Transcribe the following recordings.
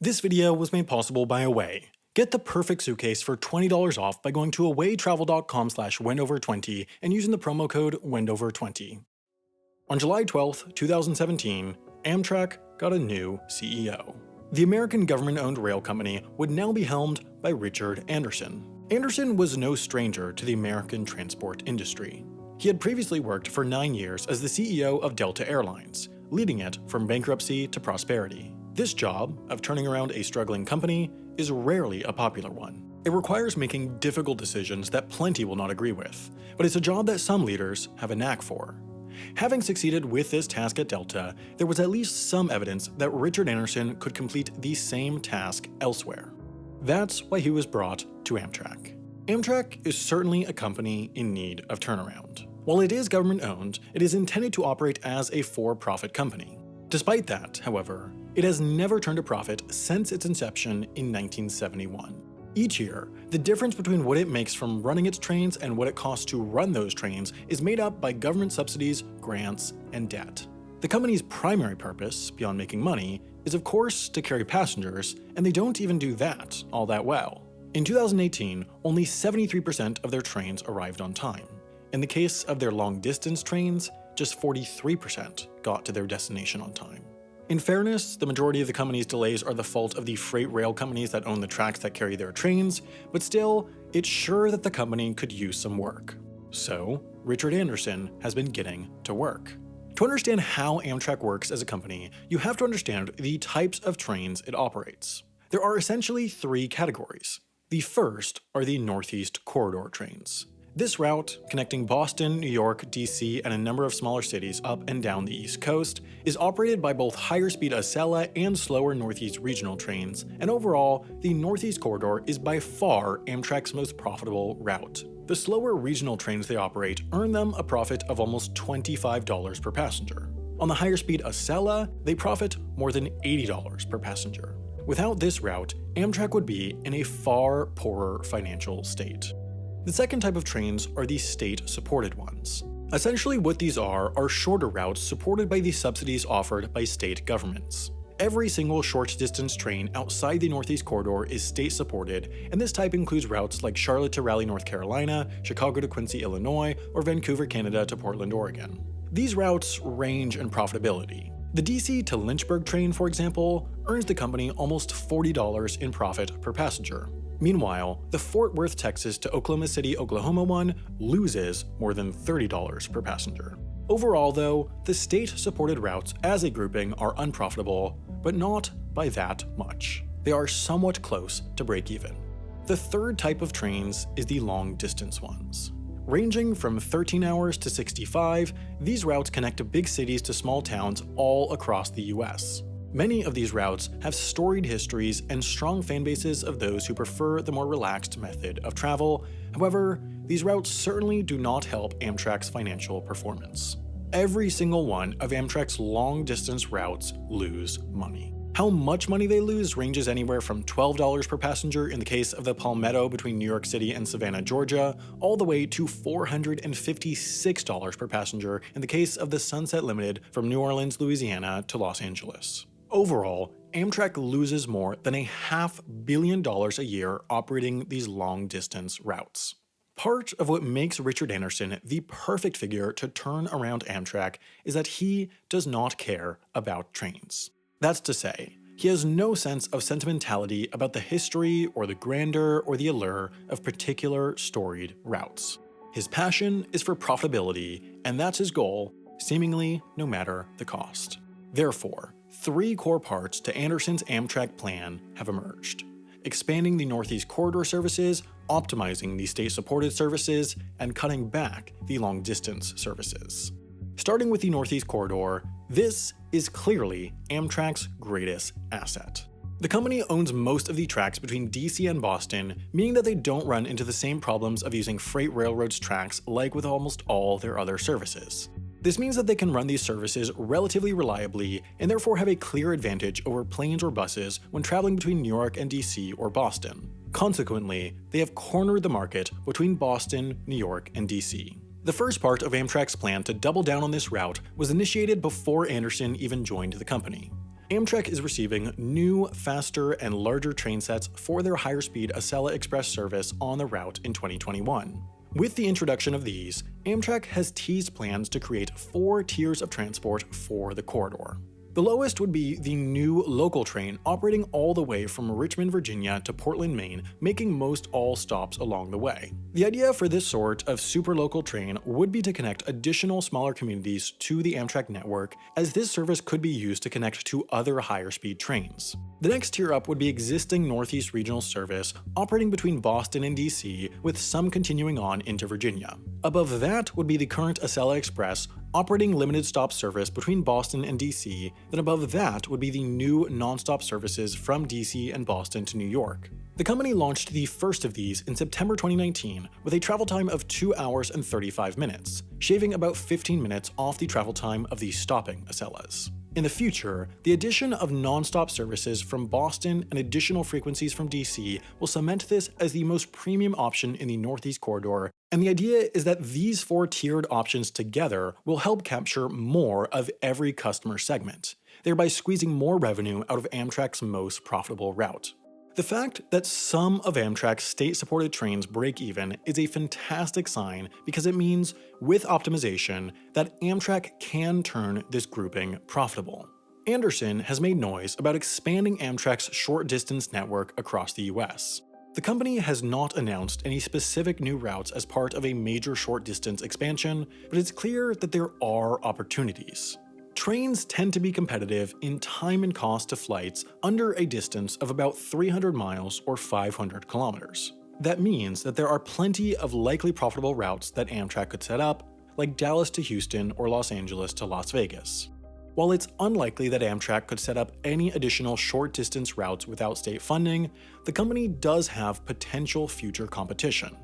This video was made possible by Away. Get the perfect suitcase for $20 off by going to awaytravel.com/Wendover20 and using the promo code Wendover20. On July 12, 2017, Amtrak got a new CEO. The American government-owned rail company would now be helmed by Richard Anderson. Anderson was no stranger to the American transport industry. He had previously worked for 9 years as the CEO of Delta Airlines, leading it from bankruptcy to prosperity. This job, of turning around a struggling company, is rarely a popular one. It requires making difficult decisions that plenty will not agree with, but it's a job that some leaders have a knack for. Having succeeded with this task at Delta, there was at least some evidence that Richard Anderson could complete the same task elsewhere. That's why he was brought to Amtrak. Amtrak is certainly a company in need of turnaround. While it is government-owned, it is intended to operate as a for-profit company. Despite that, however, it has never turned a profit since its inception in 1971. Each year, the difference between what it makes from running its trains and what it costs to run those trains is made up by government subsidies, grants, and debt. The company's primary purpose, beyond making money, is of course to carry passengers, and they don't even do that all that well. In 2018, only 73% of their trains arrived on time. In the case of their long-distance trains, just 43% got to their destination on time. In fairness, the majority of the company's delays are the fault of the freight rail companies that own the tracks that carry their trains, but still, it's sure that the company could use some work. So, Richard Anderson has been getting to work. To understand how Amtrak works as a company, you have to understand the types of trains it operates. There are essentially 3 categories. The first are the Northeast Corridor trains. This route, connecting Boston, New York, DC, and a number of smaller cities up and down the East Coast, is operated by both higher-speed Acela and slower Northeast regional trains, and overall, the Northeast Corridor is by far Amtrak's most profitable route. The slower regional trains they operate earn them a profit of almost $25 per passenger. On the higher-speed Acela, they profit more than $80 per passenger. Without this route, Amtrak would be in a far poorer financial state. The second type of trains are the state-supported ones. Essentially what these are shorter routes supported by the subsidies offered by state governments. Every single short-distance train outside the Northeast Corridor is state-supported, and this type includes routes like Charlotte to Raleigh, North Carolina, Chicago to Quincy, Illinois, or Vancouver, Canada to Portland, Oregon. These routes range in profitability. The DC to Lynchburg train, for example, earns the company almost $40 in profit per passenger. Meanwhile, the Fort Worth, Texas to Oklahoma City, Oklahoma one loses more than $30 per passenger. Overall though, the state-supported routes as a grouping are unprofitable, but not by that much. They are somewhat close to break even. The third type of trains is the long-distance ones. Ranging from 13 hours to 65, these routes connect big cities to small towns all across the US. Many of these routes have storied histories and strong fan bases of those who prefer the more relaxed method of travel. However, these routes certainly do not help Amtrak's financial performance. Every single one of Amtrak's long-distance routes lose money. How much money they lose ranges anywhere from $12 per passenger in the case of the Palmetto between New York City and Savannah, Georgia, all the way to $456 per passenger in the case of the Sunset Limited from New Orleans, Louisiana to Los Angeles. Overall, Amtrak loses more than $500 million a year operating these long-distance routes. Part of what makes Richard Anderson the perfect figure to turn around Amtrak is that he does not care about trains. That's to say, he has no sense of sentimentality about the history or the grandeur or the allure of particular storied routes. His passion is for profitability, and that's his goal, seemingly no matter the cost. Therefore, 3 core parts to Anderson's Amtrak plan have emerged: expanding the Northeast Corridor services, optimizing the state-supported services, and cutting back the long-distance services. Starting with the Northeast Corridor, this is clearly Amtrak's greatest asset. The company owns most of the tracks between DC and Boston, meaning that they don't run into the same problems of using freight railroads tracks like with almost all their other services. This means that they can run these services relatively reliably and therefore have a clear advantage over planes or buses when traveling between New York and DC or Boston. Consequently, they have cornered the market between Boston, New York, and DC. The first part of Amtrak's plan to double down on this route was initiated before Anderson even joined the company. Amtrak is receiving new, faster, and larger train sets for their higher-speed Acela Express service on the route in 2021. With the introduction of these, Amtrak has teased plans to create 4 tiers of transport for the corridor. The lowest would be the new local train operating all the way from Richmond, Virginia to Portland, Maine, making most all stops along the way. The idea for this sort of superlocal train would be to connect additional smaller communities to the Amtrak network, as this service could be used to connect to other higher speed trains. The next tier up would be existing Northeast Regional service operating between Boston and DC, with some continuing on into Virginia. Above that would be the current Acela Express operating limited stop service between Boston and DC, then above that would be the new nonstop services from DC and Boston to New York. The company launched the first of these in September 2019 with a travel time of 2 hours and 35 minutes, shaving about 15 minutes off the travel time of the stopping Acelas. In the future, the addition of non-stop services from Boston and additional frequencies from DC will cement this as the most premium option in the Northeast Corridor, and the idea is that these 4 tiered options together will help capture more of every customer segment, thereby squeezing more revenue out of Amtrak's most profitable route. The fact that some of Amtrak's state-supported trains break even is a fantastic sign because it means, with optimization, that Amtrak can turn this grouping profitable. Anderson has made noise about expanding Amtrak's short-distance network across the US. The company has not announced any specific new routes as part of a major short-distance expansion, but it's clear that there are opportunities. Trains tend to be competitive in time and cost to flights under a distance of about 300 miles or 500 kilometers. That means that there are plenty of likely profitable routes that Amtrak could set up, like Dallas to Houston or Los Angeles to Las Vegas. While it's unlikely that Amtrak could set up any additional short-distance routes without state funding, the company does have potential future competition.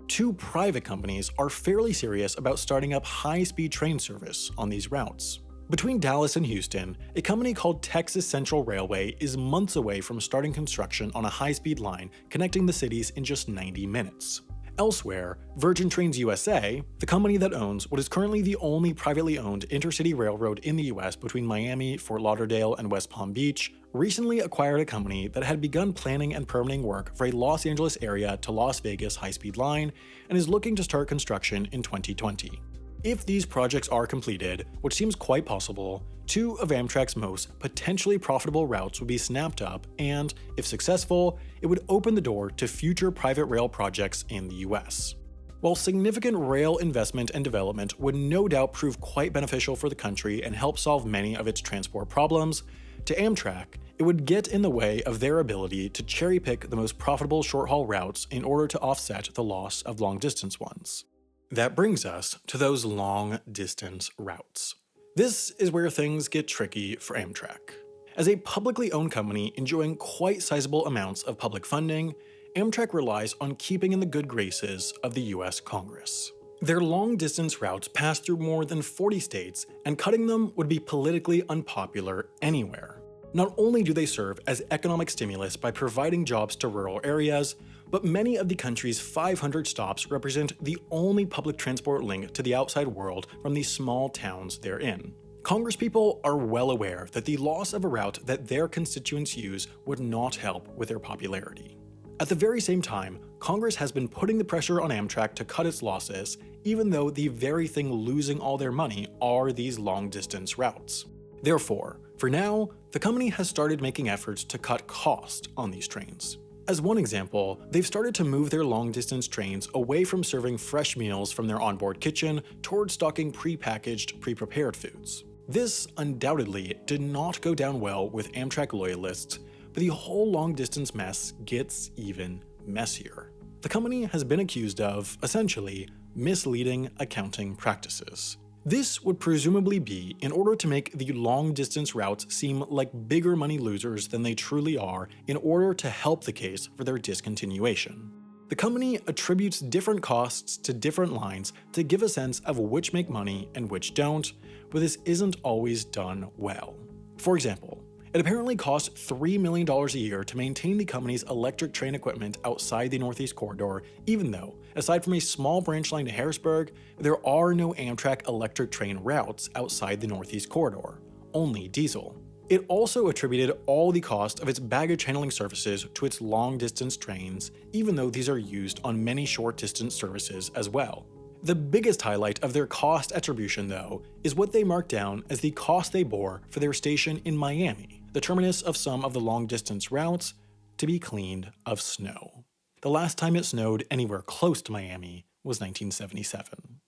2 private companies are fairly serious about starting up high-speed train service on these routes. Between Dallas and Houston, a company called Texas Central Railway is months away from starting construction on a high-speed line connecting the cities in just 90 minutes. Elsewhere, Virgin Trains USA, the company that owns what is currently the only privately owned intercity railroad in the US between Miami, Fort Lauderdale, and West Palm Beach, recently acquired a company that had begun planning and permitting work for a Los Angeles area to Las Vegas high-speed line and is looking to start construction in 2020. If these projects are completed, which seems quite possible, 2 of Amtrak's most potentially profitable routes would be snapped up and, if successful, it would open the door to future private rail projects in the US. While significant rail investment and development would no doubt prove quite beneficial for the country and help solve many of its transport problems, to Amtrak, it would get in the way of their ability to cherry-pick the most profitable short-haul routes in order to offset the loss of long-distance ones. That brings us to those long-distance routes. This is where things get tricky for Amtrak. As a publicly owned company enjoying quite sizable amounts of public funding, Amtrak relies on keeping in the good graces of the US Congress. Their long-distance routes pass through more than 40 states, and cutting them would be politically unpopular anywhere. Not only do they serve as economic stimulus by providing jobs to rural areas, but many of the country's 500 stops represent the only public transport link to the outside world from the small towns they're in. Congresspeople are well aware that the loss of a route that their constituents use would not help with their popularity. At the very same time, Congress has been putting the pressure on Amtrak to cut its losses, even though the very thing losing all their money are these long-distance routes. Therefore, for now, the company has started making efforts to cut cost on these trains. As one example, they've started to move their long-distance trains away from serving fresh meals from their onboard kitchen towards stocking pre-packaged, pre-prepared foods. This undoubtedly did not go down well with Amtrak loyalists, but the whole long-distance mess gets even messier. The company has been accused of, essentially, misleading accounting practices. This would presumably be in order to make the long-distance routes seem like bigger money losers than they truly are in order to help the case for their discontinuation. The company attributes different costs to different lines to give a sense of which make money and which don't, but this isn't always done well. For example, it apparently costs $3 million a year to maintain the company's electric train equipment outside the Northeast Corridor, even though, aside from a small branch line to Harrisburg, there are no Amtrak electric train routes outside the Northeast Corridor, only diesel. It also attributed all the cost of its baggage handling services to its long-distance trains, even though these are used on many short-distance services as well. The biggest highlight of their cost attribution, though, is what they marked down as the cost they bore for their station in Miami, the terminus of some of the long-distance routes, to be cleaned of snow. The last time it snowed anywhere close to Miami was 1977.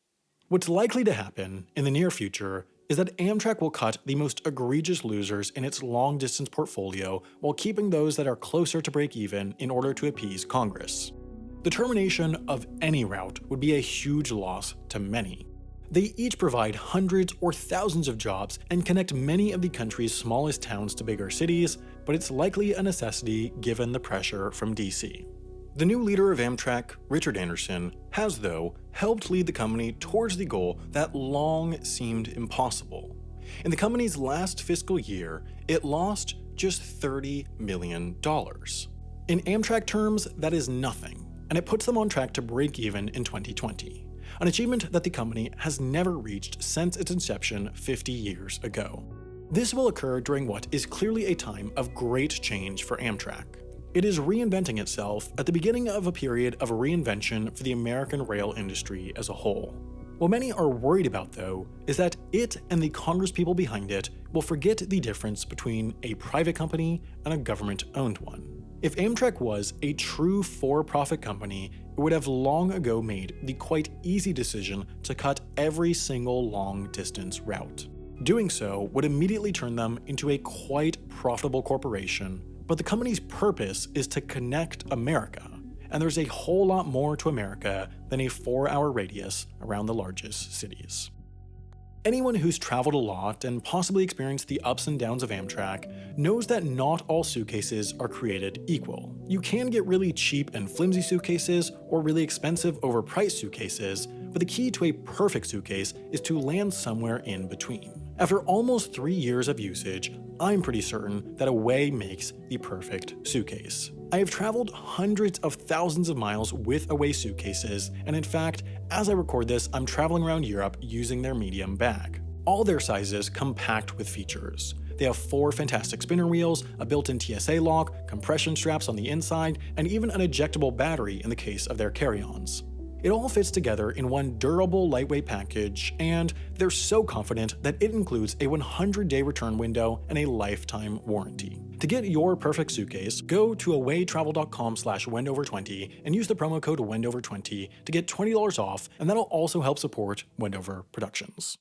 What's likely to happen in the near future is that Amtrak will cut the most egregious losers in its long-distance portfolio while keeping those that are closer to break even in order to appease Congress. The termination of any route would be a huge loss to many. They each provide hundreds or thousands of jobs and connect many of the country's smallest towns to bigger cities, but it's likely a necessity given the pressure from DC. The new leader of Amtrak, Richard Anderson, has, though, helped lead the company towards the goal that long seemed impossible. In the company's last fiscal year, it lost just $30 million. In Amtrak terms, that is nothing, and it puts them on track to break even in 2020, an achievement that the company has never reached since its inception 50 years ago. This will occur during what is clearly a time of great change for Amtrak. It is reinventing itself at the beginning of a period of reinvention for the American rail industry as a whole. What many are worried about, though, is that it and the congresspeople behind it will forget the difference between a private company and a government-owned one. If Amtrak was a true for-profit company, it would have long ago made the quite easy decision to cut every single long-distance route. Doing so would immediately turn them into a quite profitable corporation, but the company's purpose is to connect America, and there's a whole lot more to America than a 4-hour radius around the largest cities. Anyone who's traveled a lot and possibly experienced the ups and downs of Amtrak knows that not all suitcases are created equal. You can get really cheap and flimsy suitcases or really expensive overpriced suitcases, but the key to a perfect suitcase is to land somewhere in between. After almost 3 years of usage, I'm pretty certain that Away makes the perfect suitcase. I have traveled hundreds of thousands of miles with Away suitcases, and in fact, as I record this, I'm traveling around Europe using their medium bag. All their sizes come packed with features. They have 4 fantastic spinner wheels, a built-in TSA lock, compression straps on the inside, and even an ejectable battery in the case of their carry-ons. It all fits together in one durable, lightweight package, and they're so confident that it includes a 100-day return window and a lifetime warranty. To get your perfect suitcase, go to awaytravel.com/Wendover20 and use the promo code Wendover20 to get $20 off, and that'll also help support Wendover Productions.